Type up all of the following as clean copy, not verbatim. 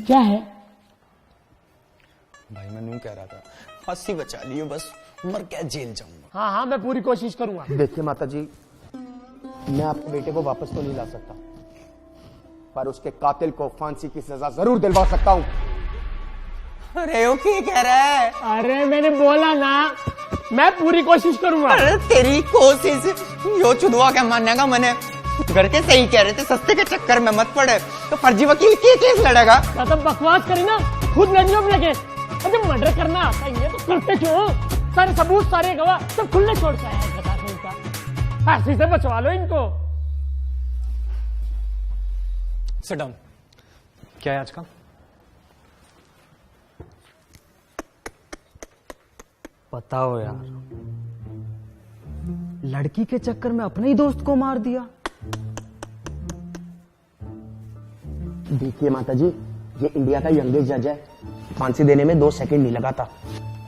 क्या है भाई मैं यूं कह रहा था, फांसी बचा लियो बस, मर क्या जेल जाऊंगा। हाँ हाँ मैं पूरी कोशिश करूंगा। देखिए माता जी, मैं आपके बेटे को वापस तो नहीं ला सकता, पर उसके कातिल को फांसी की सजा जरूर दिलवा सकता हूँ। अरे वो क्या कह रहा है? अरे मैंने बोला ना, मैं पूरी कोशिश करूंगा। अरे तेरी कोशिश यो चुदवा क्या मानने का, मैंने घर के सही कह रहे थे, सस्ते के चक्कर में मत पड़े, तो फर्जी वकील की केस लड़ेगा। तो बकवास करी ना, खुद लड़ियों में लगे। अरे मर्डर करना आता ही है तो करते क्यों? सारे सबूत, सारे गवाह सब खुले छोड़ के आया है, फांसी से बचवा लो इनको। Sit down. क्या है आज का? बताओ यार, लड़की के चक्कर में अपने ही दोस्त को मार दिया। देखिए माता जी, ये इंडिया का यंगेस्ट जज है, फांसी देने में 2 सेकंड नहीं लगा था।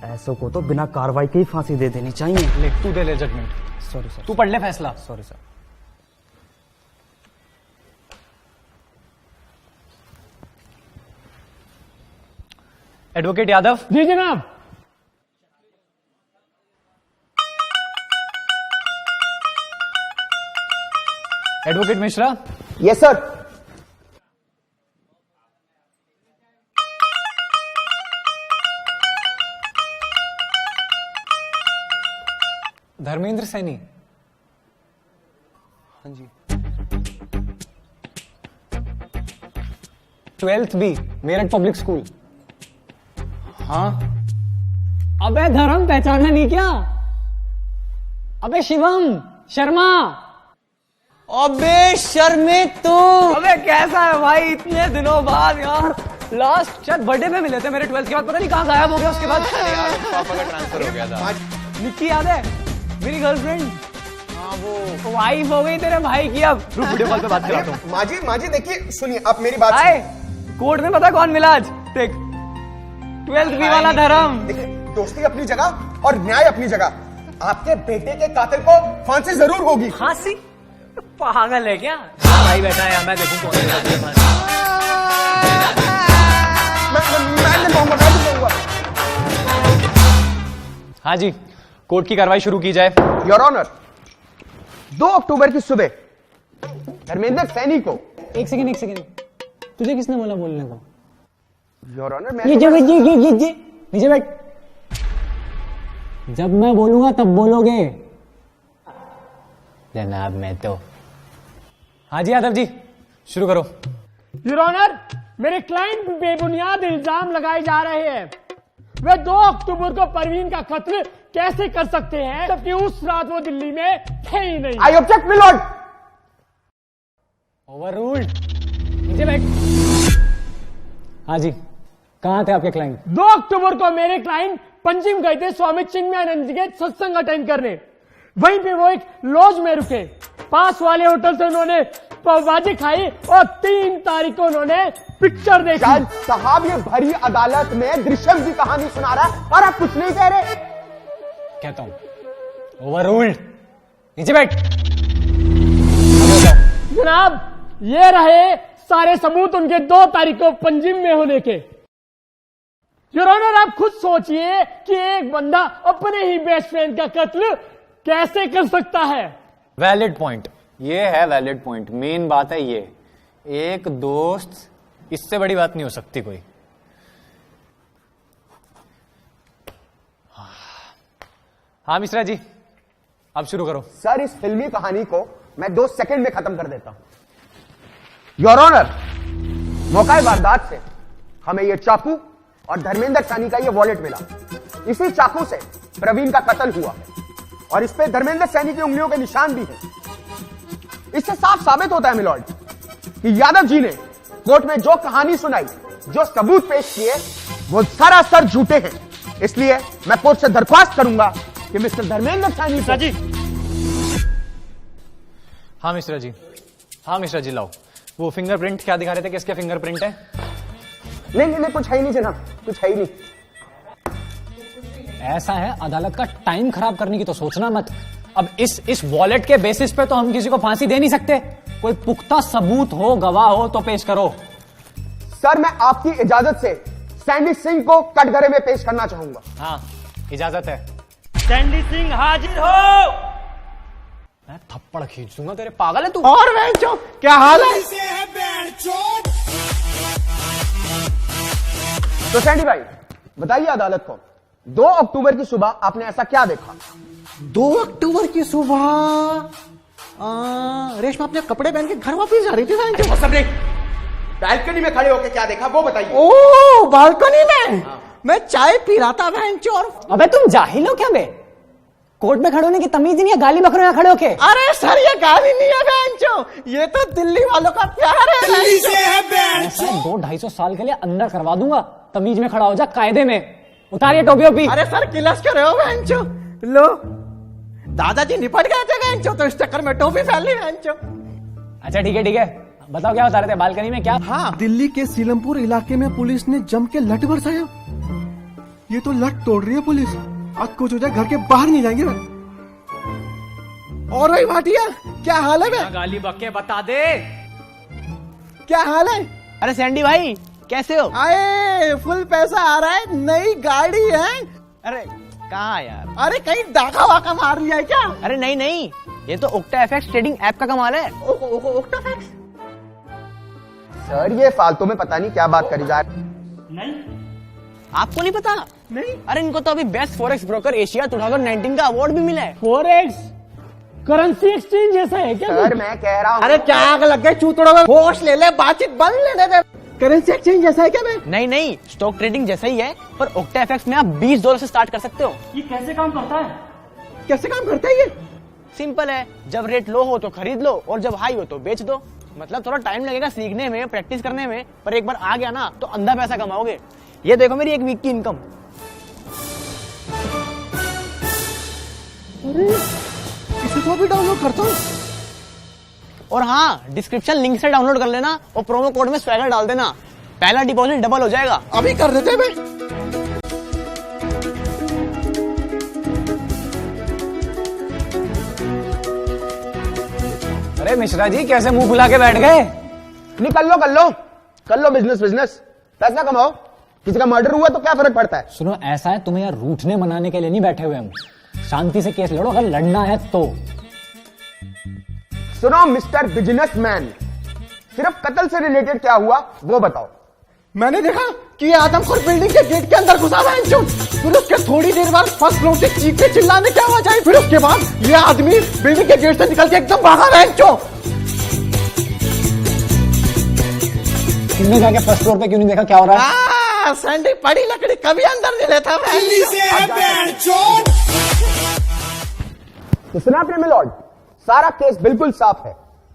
ऐसों को तो बिना कार्रवाई के ही फांसी दे देनी चाहिए। ले तू दे ले जजमेंट। Sorry sir. तू पढ़ ले फैसला। Sorry sir. एडवोकेट यादव। जी जनाब। Advocate Mishra. Yes sir. Dharmendra Saini. हाँ जी। 12th B, Meerut public school. हाँ अबे धर्म पहचाना नहीं क्या? अबे शिवम शर्मा। अबे शर्मे तू। अबे कैसा है भाई, इतने दिनों बाद यार। लास्ट शायद बर्थडे में मिले थे मेरे 12th के बाद, पता नहीं कहाँ गायब हो गया उसके बाद। यार पापा का ट्रांसफर हो गया था। निक्की याद है, मेरी गर्लफ्रेंड। हाँ वो वाइफ हो गई तेरे भाई की। अब रुक, वीडियो कॉल पे बात कराता हूँ। माँ जी देखिए, सुनिए आप मेरी बात। आए कोर्ट में पता कौन मिला आज? देख, 12th बी वाला धर्म। देखिए, दोस्ती अपनी जगह और न्याय अपनी जगह। आपके बेटे के कातिल को फांसी जरूर होगी। फांसी? पागल है क्या? भाई बैठा है, मैं देखूं कौन है फांसी। मैं नहीं कहूंगा। हाँ जी, कोर्ट की कार्रवाई शुरू की जाए। योर ऑनर, 2 अक्टूबर की सुबह धर्मेंद्र सैनी को। एक सेकंड, तुझे किसने बोला बोलने को? योर ऑनर, मैं नीचे बैठ। जब मैं बोलूंगा तब बोलोगे। जनाब मैं तो। हाँ जी यादव जी, शुरू करो। योर ऑनर, मेरे क्लाइंट पे बेबुनियाद इल्जाम लगाए जा रहे हैं। वे 2 अक्टूबर को परवीन का कत्ल कैसे कर सकते हैं, जबकि उस रात वो दिल्ली में थे ही नहीं। I object my Lord. Overruled. नीचे बैठ। हाँ जी, कहाँ थे आपके क्लाइंट? 2 अक्टूबर को मेरे क्लाइंट पंजिम गए थे स्वामी चिन्मयानंद जी के सत्संग अटेंड करने। वहीं पे वो एक लॉज में रुके। पास वाले होटल से उन्होंने पावभाजी खाई और 3 तारीख को उन्होंने पिक्चर देखी। जज साहब, ये भरी अदालत में दृश्यम की कहानी सुना रहा है और आप कुछ नहीं कह रहे। कहता हूं ओवररूल्ड। नीचे बैठ। जनाब, ये रहे सारे सबूत उनके 2 तारीख को पंजिम में होने के। योर ऑनर, आप खुद सोचिए कि एक बंदा अपने ही बेस्ट फ्रेंड का कत्ल कैसे कर सकता है। वैलिड पॉइंट, ये है वैलिड पॉइंट। मेन बात है ये, एक दोस्त, इससे बड़ी बात नहीं हो सकती कोई। हाँ मिश्रा जी, अब शुरू करो। सर, इस फिल्मी कहानी को मैं 2 सेकंड में खत्म कर देता हूं। योर ऑनर, मौका वारदात से हमें यह चाकू और धर्मेंद्र सैनी का यह वॉलेट मिला। इसी चाकू से प्रवीण का कत्ल हुआ और इस पे धर्मेंद्र सैनी की उंगलियों के निशान भी हैं। इससे साफ साबित होता है मिलॉर्ड कि यादव जी ने कोर्ट में जो कहानी सुनाई, जो सबूत पेश किए, वो सरासर झूठे हैं। इसलिए मैं कोर्ट से दरख्वास्त करूंगा कि मिस्टर धर्मेंद्र सैनी जी। हाँ मिश्रा जी, हाँ मिश्रा जी, लाओ वो फिंगरप्रिंट। क्या दिखा रहे थे, किसके फिंगरप्रिंट है? नहीं, कुछ है ही नहीं जनाब, कुछ है ही नहीं। ऐसा है, अदालत का टाइम खराब करने की तो सोचना मत। अब इस वॉलेट के बेसिस पे तो हम किसी को फांसी दे नहीं सकते। कोई पुख्ता सबूत हो, गवाह हो तो पेश करो। सर, मैं आपकी इजाजत से सैंडी सिंह को कटघरे में पेश करना चाहूंगा। हाँ, इजाजत है। सैंडी सिंह हाजिर हो। मैं थप्पड़ खींच दूंगा तेरे, पागल है तू। और बेंचो, क्या हाल है? तो सैंडी भाई, बताइए अदालत को, 2 अक्टूबर की सुबह आपने ऐसा क्या देखा? 2 अक्टूबर की सुबह रेशमा अपने कपड़े पहन के घर वापस जा रही थी। सबने बैल्कनी में खड़े होकर क्या देखा वो बताइए। ओ, बालकनी में मैं चाय पी रहा था बेंचो। और अबे तुम जाहिल हो क्या बे? कोर्ट में खड़े होने की तमीज ही नहीं है, गाली बकरों में खड़े होके। अरे सर, ये गाली नहीं है बेंचो, ये तो दिल्ली वालों का प्यार है। ऐसा 200-250 साल के लिए अंदर करवा दूंगा। तमीज में खड़ा हो जा, कायदे में। उतारिए टोपी ओपी। अरे सर, किलस कर रहे हो बेंचो? लो, दादाजी निपट गए थे बेंचो, तो इस चक्कर में टोपी फैल ली बेंचो। अच्छा ठीक है, बताओ क्या बता रहे थे बालकनी में? क्या? हाँ, दिल्ली के सीलमपुर इलाके में पुलिस ने जम के लठ बरसाया। ये तो लठ तोड़ रही है पुलिस। आज कुछ हो जाए, घर के बाहर नहीं जाएंगे। और भाई भाटिया, क्या हाल है बे? गाली बके बता दे। क्या हाल है? अरे सैंडी भाई, कैसे हो? आए, फुल पैसा आ रहा है, नई गाड़ी है। अरे कहाँ यार? अरे कहीं डाका वाका मार लिया है क्या? अरे नहीं, ये तो ओक्टा एफएक्स ट्रेडिंग ऐप का कमाल है। ओक्टाफैक्स? सर, ये फालतू में पता नहीं क्या बात करी जा रही। नहीं, आपको नहीं पता? नहीं। अरे इनको तो अभी बेस्ट फॉरेक्स ब्रोकर एशिया 2019 का अवार्ड भी मिला है। फॉरेक्स करेंसी एक्सचेंज जैसा है क्या? सर, मैं कह रहा हूँ। अरे क्या आग लग गए चूतड़ों में? होश ले ले, बातचीत बंद लेने दे। करेंसी एक्सचेंज जैसा है क्या बे? नहीं, स्टॉक ट्रेडिंग जैसा ही है, पर ओक्टा एफएक्स में आप $20 से स्टार्ट कर सकते हो। ये कैसे काम करता है? कैसे काम करता है ये? सिंपल है, जब रेट लो हो तो खरीद लो और जब हाई हो तो बेच दो। मतलब थोड़ा टाइम लगेगा सीखने में, प्रैक्टिस करने में, पर एक बार आ गया ना तो अंधा पैसा कमाओगे। ये देखो मेरी एक वीक की इनकम। इसे तो अभी डाउनलोड करता हूँ। और हाँ, डिस्क्रिप्शन लिंक से डाउनलोड कर लेना और प्रोमो कोड में स्वैगर डाल देना, पहला डिपॉजिट डबल हो जाएगा। अभी कर देते बे। अरे मिश्रा जी, कैसे मुंह फुला के बैठ गए? नहीं, कर लो बिजनेस, पैसा कमाओ। किसी का मर्डर हुआ तो क्या फर्क पड़ता है? सुनो, ऐसा है, तुम्हें यार रूठने मनाने के लिए नहीं बैठे हुए हम। शांति से केस लड़ो, अगर लड़ना है तो। सुनो मिस्टर बिजनेसमैन, सिर्फ कत्ल से रिलेटेड क्या हुआ वो बताओ। मैंने देखा कि ये आदमखोर बिल्डिंग के गेट के अंदर घुसा हुआ है। फिर उसके थोड़ी देर बाद फर्स्ट फ्लोर से चीखने चिल्लाने की आवाज आई। फिर उसके बाद ये आदमी बिल्डिंग के गेट से निकल के एकदम भागा है। तुमने जाके फर्स्ट फ्लोर पे क्यों नहीं देखा क्या हो रहा है? सैंडी पड़ी लकड़ी कभी अंदर नहीं लेता। तो सुना आपने मिलॉर्ड, सारा केस बिल्कुल साफ है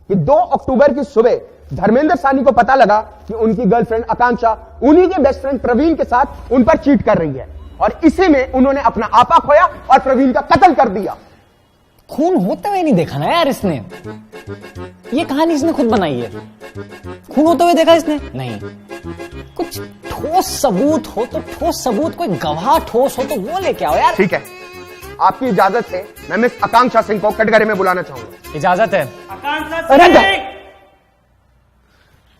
कि 2 अक्टूबर की सुबह धर्मेंद्र सानी को पता लगा कि उनकी गर्लफ्रेंड आकांक्षा उन्हीं के बेस्ट फ्रेंड प्रवीण के साथ उन पर चीट कर रही है, और इसी में उन्होंने अपना आपा खोया और प्रवीण का कत्ल कर दिया। खून होते हुए नहीं देखा ना यार इसने। ये कहानी इसने खुद बनाई है। खून होते हुए देखा इसने? नहीं। कुछ ठोस सबूत हो तो ठोस सबूत, कोई गवाह ठोस हो तो वो लेके आओ यार। ठीक है, आपकी इजाजत से मैं मिस आकांक्षा सिंह को कटघरे में बुलाना चाहूंगा। इजाजत है। आकांक्षा सिंह!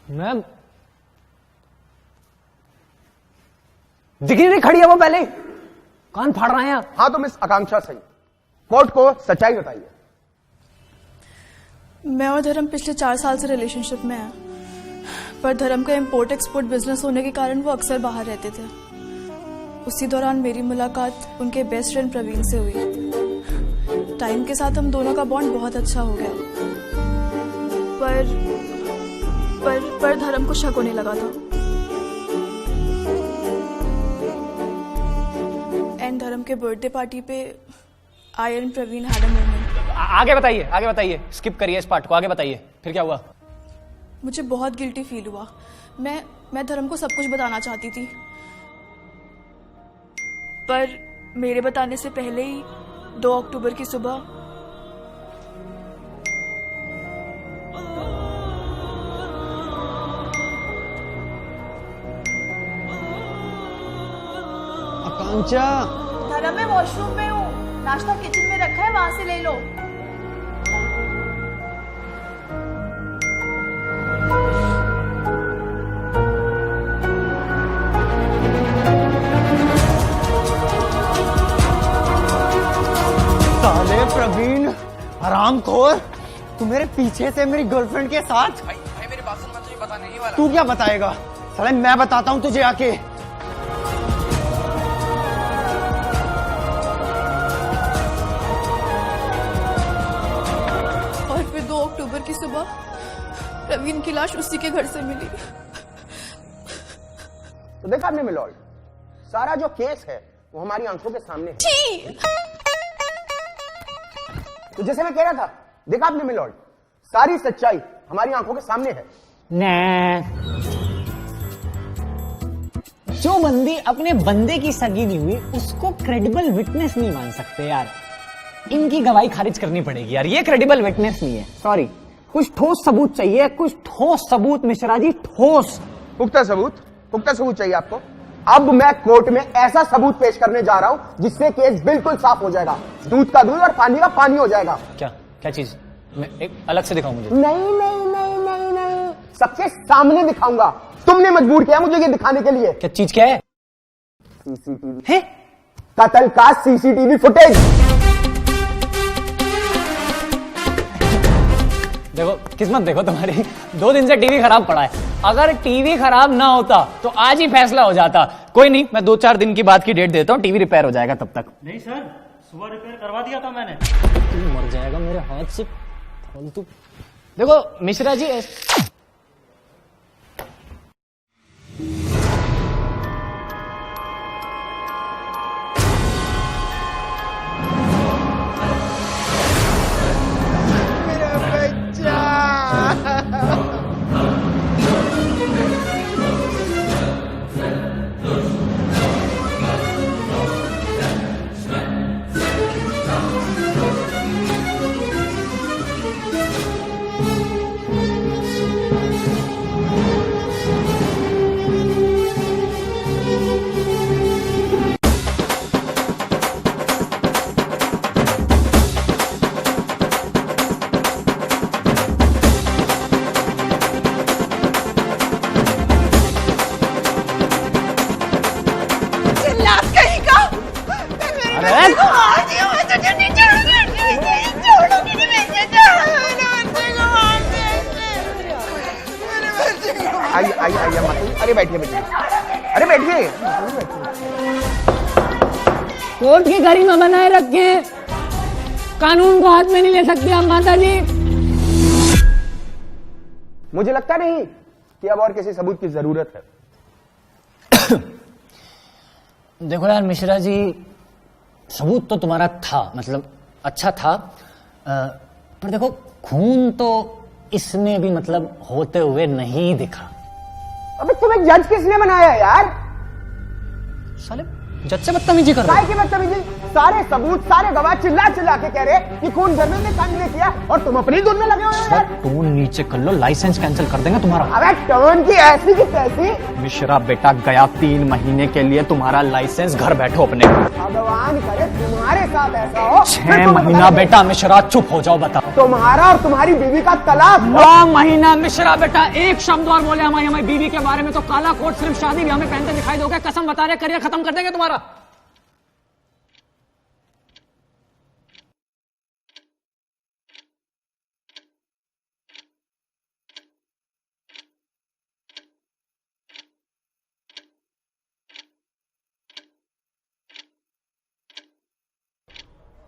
मैं दिखी नहीं खड़ी है वो, पहले कान फाड़ रहे हैं। हाँ, तो मिस आकांक्षा सिंह, कोर्ट को सच्चाई बताइए। मैं और धर्म पिछले 4 साल से रिलेशनशिप में हैं, पर धर्म का इंपोर्ट एक्सपोर्ट बिजनेस होने के कारण वो अक्सर बाहर रहते थे। उसी दौरान मेरी मुलाकात उनके बेस्ट फ्रेंड प्रवीण से हुई। टाइम के साथ हम दोनों का बॉन्ड बहुत अच्छा हो गया, पर धर्म को शक होने लगा था। एंड धर्म के बर्थडे पार्टी पे I and Praveen had a moment. आगे बताइए, स्किप करिए इस पार्ट को, आगे बताइए फिर क्या हुआ। मुझे बहुत गिल्टी फील हुआ। मैं धर्म को सब कुछ बताना चाहती थी, पर मेरे बताने से पहले ही 2 अक्टूबर की सुबह आकांक्षा, धर्म मैं वॉशरूम में हूँ, नाश्ता किचन में रखा है, वहां से ले लो। साले प्रवीण हरामखोर, तू मेरे पीछे से मेरी गर्लफ्रेंड के साथ। भाई मेरी बात सुन, मैं तुझे बताने नहीं वाला। तू क्या बताएगा? साले मैं बताता हूँ तुझे आके। और फिर 2 अक्टूबर की सुबह प्रवीण की लाश उसी के घर से मिली। तो देखा आपने मिलॉर्ड, सारा जो केस है वो हमारी आंखों के सामने है। छी! तो जैसे मैं कह रहा था, देखा आपने मिलॉर्ड, सारी सच्चाई हमारी आंखों के सामने है। जो बंदी अपने बंदे की सगी नहीं हुई उसको क्रेडिबल विटनेस नहीं मान सकते यार। इनकी गवाही खारिज करनी पड़ेगी यार, ये क्रेडिबल विटनेस नहीं है। सॉरी, कुछ ठोस सबूत चाहिए, कुछ ठोस सबूत मिश्रा जी, ठोस। पुख्ता सबूत चाहिए आपको? अब मैं कोर्ट में ऐसा सबूत पेश करने जा रहा हूं जिससे केस बिल्कुल साफ हो जाएगा, दूध का दूध और पानी का पानी हो जाएगा। क्या चीज? मैं एक अलग से दिखाऊं मुझे? नहीं, सबके सामने दिखाऊंगा। तुमने मजबूर किया मुझे ये दिखाने के लिए। क्या है? सीसीटीवी है? कत्ल का सीसीटीवी फुटेज। देखो किस्मत देखो तुम्हारी, 2 दिन से टीवी खराब पड़ा है। अगर टीवी खराब ना होता तो आज ही फैसला हो जाता। कोई नहीं, मैं 2-4 दिन की बाद की डेट देता हूँ, टीवी रिपेयर हो जाएगा तब तक। नहीं सर, सुबह रिपेयर करवा दिया था मैंने। तू मर जाएगा मेरे हाथ से फालतू। देखो मिश्रा जी, आइए माता। अरे बैठिए। अरे बैठिए। कोर्ट की गरिमा बनाए रखे, कानून को हाथ में नहीं ले सकते हम माता जी। मुझे लगता नहीं कि अब और किसी सबूत की जरूरत है। देखो यार मिश्रा जी, सबूत तो तुम्हारा था, मतलब अच्छा था, पर देखो खून तो इसमें भी मतलब होते हुए नहीं दिखा। अबे तुम्हें जज किसने बनाया यार? साले जज से बदतमीजी कर रहे हो। की बदतमीजी? सारे सबूत, सारे गवाह चिल्ला के कह रहे कि खून धर्मेंद्र कांड ने किया और तुम अपनी धुन में लगे हुए हो यार। टोन नीचे कर लो, लाइसेंस कैंसिल कर देंगे तुम्हारा। अबे टोन की ऐसी की तैसी। मिश्रा बेटा गया 3 महीने के लिए तुम्हारा लाइसेंस, घर बैठो अपने। भगवान करे तुम्हारे साथ ऐसा हो। 6 महीना बेटा मिश्रा, चुप हो जाओ, बताओ। तुम्हारा और तुम्हारी बीवी का तलाक। 9 महीना मिश्रा बेटा, एक शब्द और बोले हमारी बीवी के बारे में तो काला कोट सिर्फ शादी भी हमें पहनते दिखाई दोगे। कसम बता रहे, करियर खत्म कर देंगे तुम्हारा।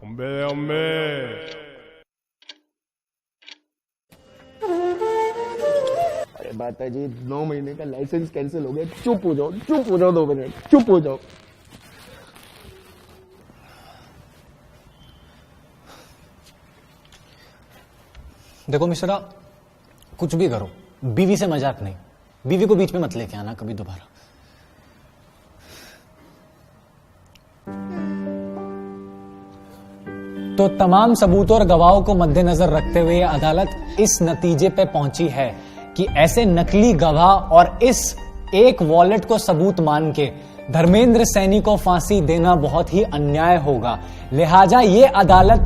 अम्बे अरे माता जी, 9 महीने का लाइसेंस कैंसिल हो गया। चुप हो जाओ 2 मिनट, चुप हो जाओ। देखो मिश्रा, कुछ भी करो, बीवी से मजाक नहीं। बीवी को बीच में मत लेके आना कभी दोबारा। तो तमाम सबूतों और गवाहों को मद्देनजर रखते हुए अदालत इस नतीजे पे पहुंची है कि ऐसे नकली गवाह और इस एक वॉलेट को सबूत मान के धर्मेंद्र सैनी को फांसी देना बहुत ही अन्याय होगा, लिहाजा ये अदालत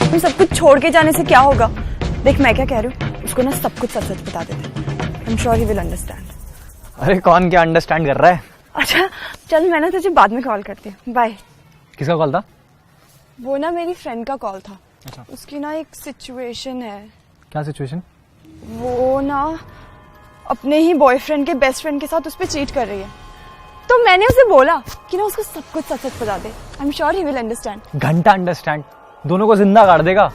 तुम सब कुछ छोड़ के जाने से क्या होगा? देख मैं क्या कह रही हूँ, उसको ना सब कुछ सच सच बता देते। आई am sure he will understand. अरे कौन क्या अंडरस्टैंड कर रहा है? अच्छा चल, मैं ना तुझे बाद में कॉल करती हूँ, बाय। किसका कॉल था? वो ना मेरी फ्रेंड का कॉल था। अच्छा। उसकी ना एक सिचुएशन है। क्या सिचुएशन? वो ना अपने ही बॉयफ्रेंड के बेस्ट फ्रेंड के साथ उस पर चीट कर रही है, तो मैंने उसे बोला कि ना उसको सब कुछ सच सच बता दे। I am sure he will understand. घंटा अंडरस्टैंड, दोनों को जिंदा गाड़ देगा।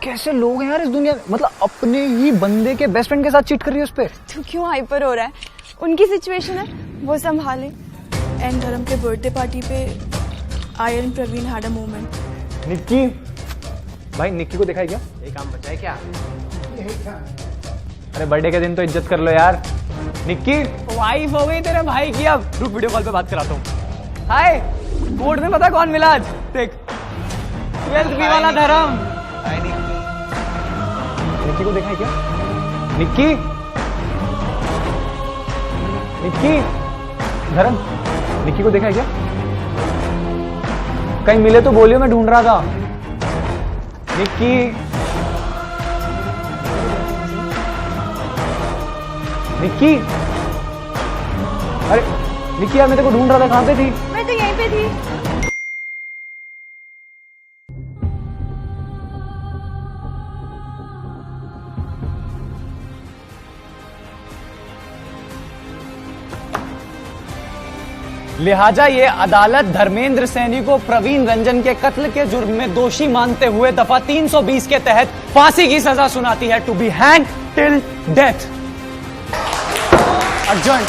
कैसे लोग हैं यार इस दुनिया में, मतलब अपने ही बंदे के बेस्ट फ्रेंड के साथ चीट कर रही है उस पे। तू क्यों हाइपर हो रहा है? उनकी सिचुएशन है, वो संभाले। एंड धर्म के बर्थडे पार्टी पे I and Praveen had a moment. Nikki भाई, निक्की को देखा है क्या? ये काम बचा है क्या? अरे बर्थडे के दिन तो इज्जत कर लो यार। निक्की वाइफ हो गई तेरे भाई की, अब रुक वीडियो कॉल पे बात कराता हूँ। हाय, बोर्ड में पता कौन मिला आज? देख 12th बी वाला धर्म। निक्की को देखा है क्या? निक्की निक्की धर्म, निक्की को देखा है क्या? कहीं मिले तो बोलियो, मैं ढूंढ रहा था। निक्की निक्की, अरे निक्की यार, मैं तेरे को ढूंढ रहा था, कहां पे थी? मैं तो यहीं पे थी। लिहाजा ये अदालत धर्मेंद्र सैनी को प्रवीण रंजन के कत्ल के जुर्म में दोषी मानते हुए दफा 320 के तहत फांसी की सजा सुनाती है, to be hang till death. Urgent.